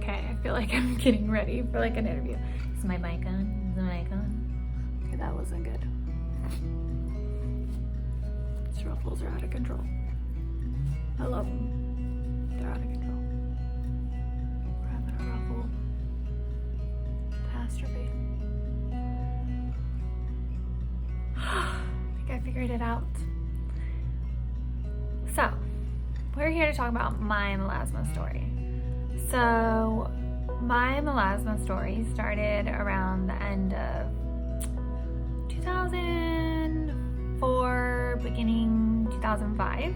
Okay, I feel like I'm getting ready for like an interview. Is my mic on? Is the mic on? Okay, that wasn't good. These ruffles are out of control. I love them. They're out of control. We're having a ruffle catastrophe. I think I figured it out. So, we're here to talk about my melasma story. So, my melasma story started around the end of 2004, beginning 2005.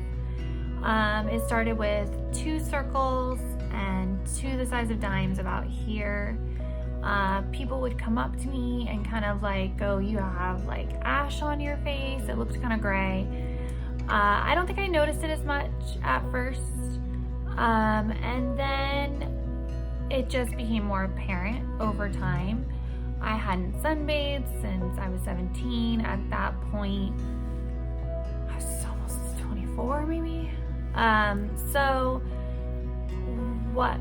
It started with 2 circles and 2 the size of dimes about here. People would come up to me and kind of like go, you have like ash on your face. It looked kind of gray. I don't think I noticed it as much at first. And then it just became more apparent over time. I hadn't sunbathed since I was 17. At that point, I was almost 24 maybe. So what,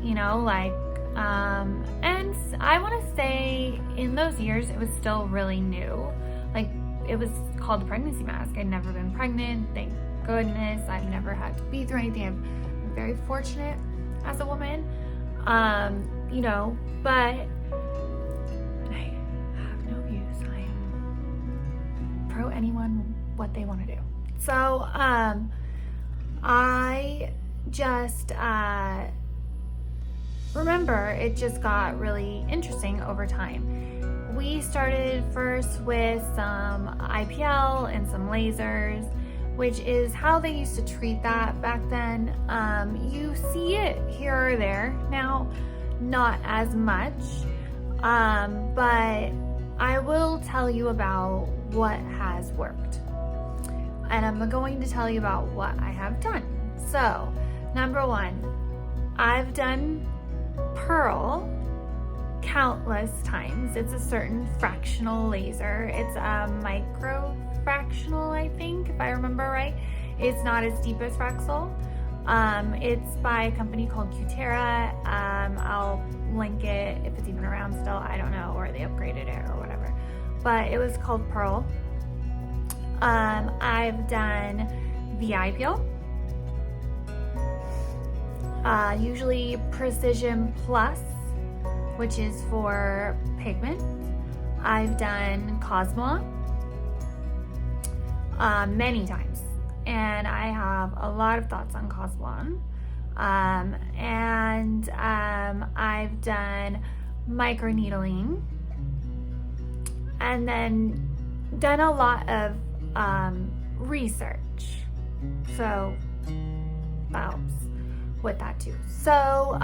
you know, like, and I want to say in those years, it was still really new. Like, it was called a pregnancy mask. I'd never been pregnant, thank goodness. I've never had to be through anything. I'm very fortunate as a woman, you know, but I have no views. I am pro anyone what they want to do. So, I just, remember it just got really interesting over time. We started first with some IPL and some lasers, which is how they used to treat that back then. You see it here or there now, not as much, but I will tell you about what has worked. And I'm going to tell you about what I have done. So, number 1, I've done pearl countless times. It's a certain fractional laser. It's a micro fractional, I think, if I remember right. It's not as deep as Fraxel. It's by a company called Cutera. I'll link it if it's even around still. I don't know, or they upgraded it or whatever. But it was called Pearl. I've done VI peel. Usually Precision Plus, which is for pigment. I've done Cosmo many times, and I have a lot of thoughts on Cosmo. And I've done microneedling, and then done a lot of research. So that helps with that too. So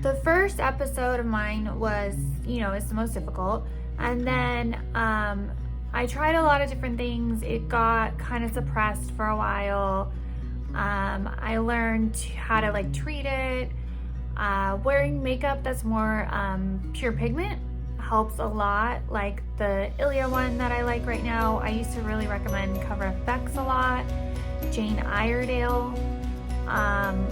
the first episode of mine was, you know, it's the most difficult. And then I tried a lot of different things. It got kind of suppressed for a while. I learned how to like treat it. Wearing makeup that's more pure pigment helps a lot. Like the Ilia one that I like right now. I used to really recommend Cover FX a lot. Jane Iredale. I'm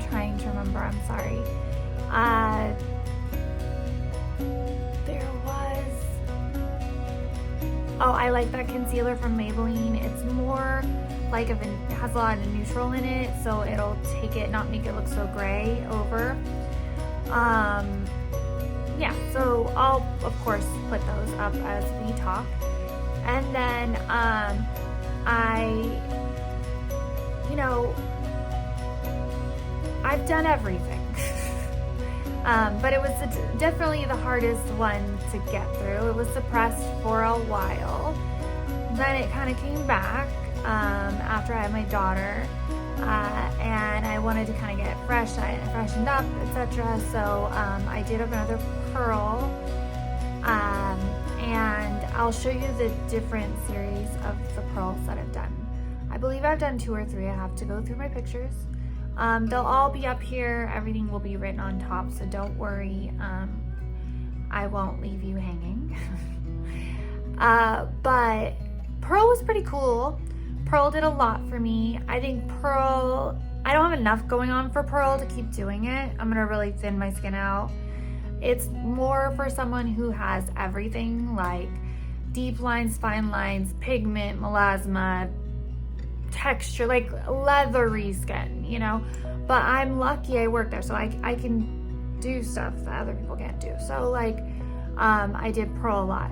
trying to remember, I'm sorry. There was, oh, I like that concealer from Maybelline. It's more like it has a lot of neutral in it, so it'll take it, not make it look so gray over. Yeah, so I'll of course put those up as we talk. And then you know, I've done everything. But it was definitely the hardest one to get through. It was suppressed for a while. Then it kind of came back after I had my daughter, and I wanted to kind of get freshened up, etc. So I did another pearl, and I'll show you the different series of the pearls that I've done. I believe I've done 2 or 3. I have to go through my pictures. They'll all be up here. Everything will be written on top, so don't worry. I won't leave you hanging. But Pearl was pretty cool. Pearl did a lot for me. I think Pearl, I don't have enough going on for Pearl to keep doing it. I'm gonna really thin my skin out. It's more for someone who has everything, like deep lines, fine lines, pigment, melasma, texture, like leathery skin, you know? But I'm lucky I work there, so I can do stuff that other people can't do. So like, I did Pearl a lot.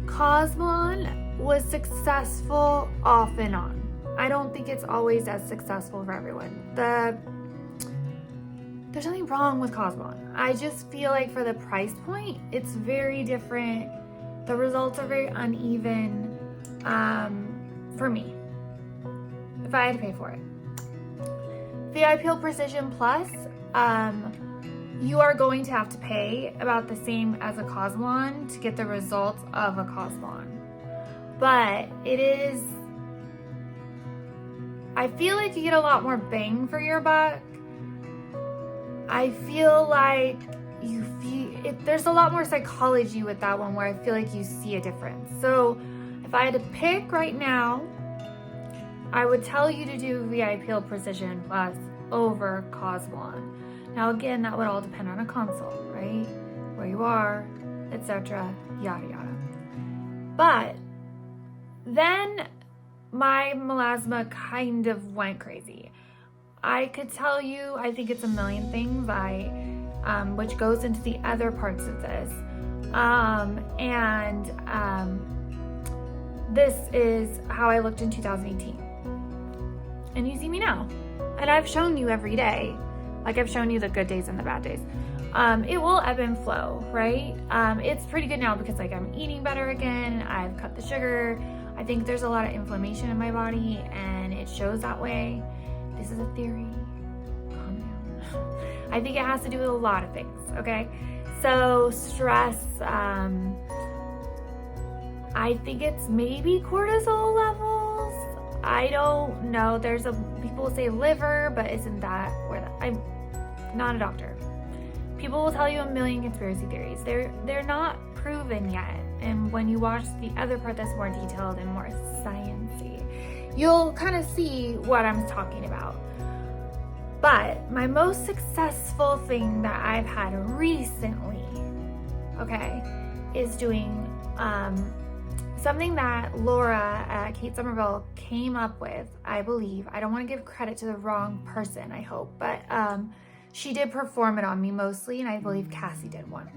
Cosmon was successful off and on. I don't think it's always as successful for everyone. There's nothing wrong with Cosmon. I just feel like for the price point, it's very different. The results are very uneven for me, if I had to pay for it. VI Peel Precision Plus, you are going to have to pay about the same as a Cosmon to get the results of a Cosmon. But it is, I feel like you get a lot more bang for your buck. I feel like there's a lot more psychology with that one where I feel like you see a difference. So if I had to pick right now, I would tell you to do VI Peel Precision Plus over Cosmon. Now again, that would all depend on a consult, right? Where you are, etc., yada yada. But then my melasma kind of went crazy. I could tell you, I think it's a million things, which goes into the other parts of this. This is how I looked in 2018. And you see me now. And I've shown you every day. Like I've shown you the good days and the bad days. It will ebb and flow, right? It's pretty good now because like I'm eating better again. I've cut the sugar. I think there's a lot of inflammation in my body and it shows that way. This is a theory. Calm down. I think it has to do with a lot of things, okay? So stress, I think it's maybe cortisol levels. I don't know. People say liver, but isn't that where I'm not a doctor. People will tell you a million conspiracy theories. They're not proven yet. And when you watch the other part that's more detailed and more sciencey, you'll kind of see what I'm talking about. But my most successful thing that I've had recently, okay, is doing something that Laura at Kate Somerville came up with, I believe. I don't want to give credit to the wrong person, I hope, but she did perform it on me mostly, and I believe Cassie did once.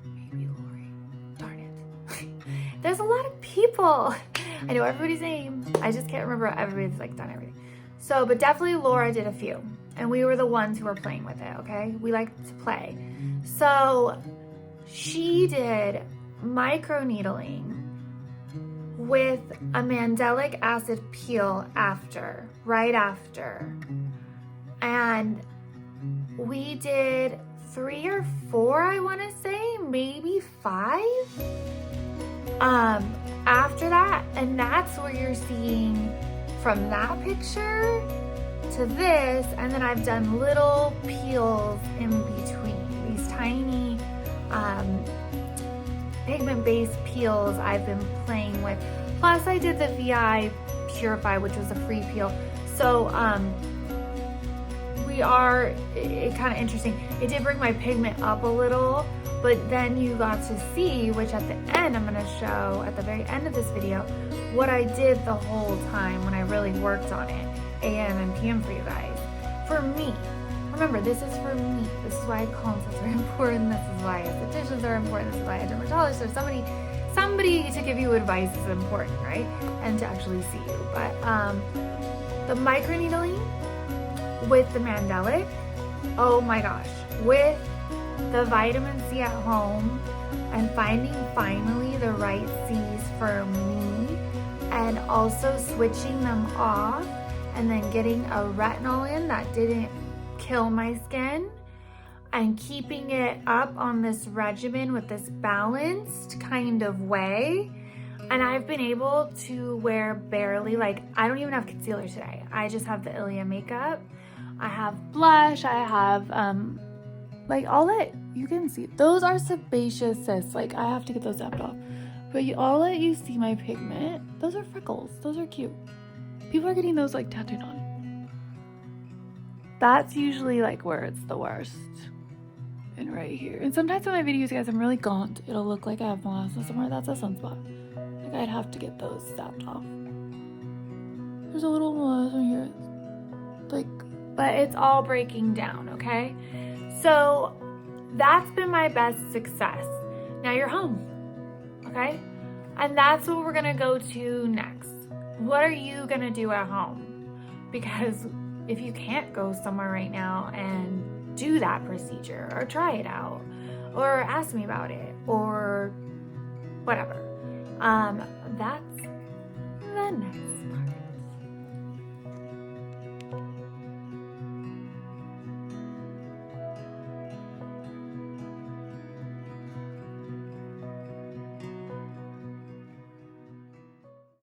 Maybe Lori. Darn it. There's a lot of people. I know everybody's name. I just can't remember everybody's like done everything. So, but definitely Laura did a few, and we were the ones who were playing with it, okay? We like to play. So she did microneedling with a mandelic acid peel right after. And we did 3 or 4, I want to say, maybe 5 after that. And that's where you're seeing from that picture to this. And then I've done little peels in between, these tiny pigment-based peels I've been playing with. Plus I did the VI Purify, which was a free peel. So it's kind of interesting. It did bring my pigment up a little, but then you got to see, which at the end, I'm going to show at the very end of this video, what I did the whole time when I really worked on it, AM and PM for you guys. For me. Remember, this is for me. This is why consults are important. This is why estheticians are important. This is why a dermatologist or somebody to give you advice is important, right? And to actually see you. But the microneedling with the mandelic, oh my gosh, with the vitamin C at home and finding finally the right C's for me, and also switching them off and then getting a retinol in that didn't kill my skin, and keeping it up on this regimen with this balanced kind of way. And I've been able to wear barely, like, I don't even have concealer today. I just have the Ilia makeup. I have blush. I have like all that you can see. Those are sebaceous cysts. Like, I have to get those zapped off. But I'll let you see my pigment. Those are freckles. Those are cute. People are getting those like tattooed on. That's usually like where it's the worst. And right here. And sometimes in my videos, guys, I'm really gaunt. It'll look like I have melasma somewhere. That's a sunspot. Like I'd have to get those snapped off. There's a little melasma here. Like, but it's all breaking down, okay? So that's been my best success. Now you're home, okay? And that's what we're gonna go to next. What are you gonna do at home? Because if you can't go somewhere right now and do that procedure or try it out or ask me about it or whatever, that's the next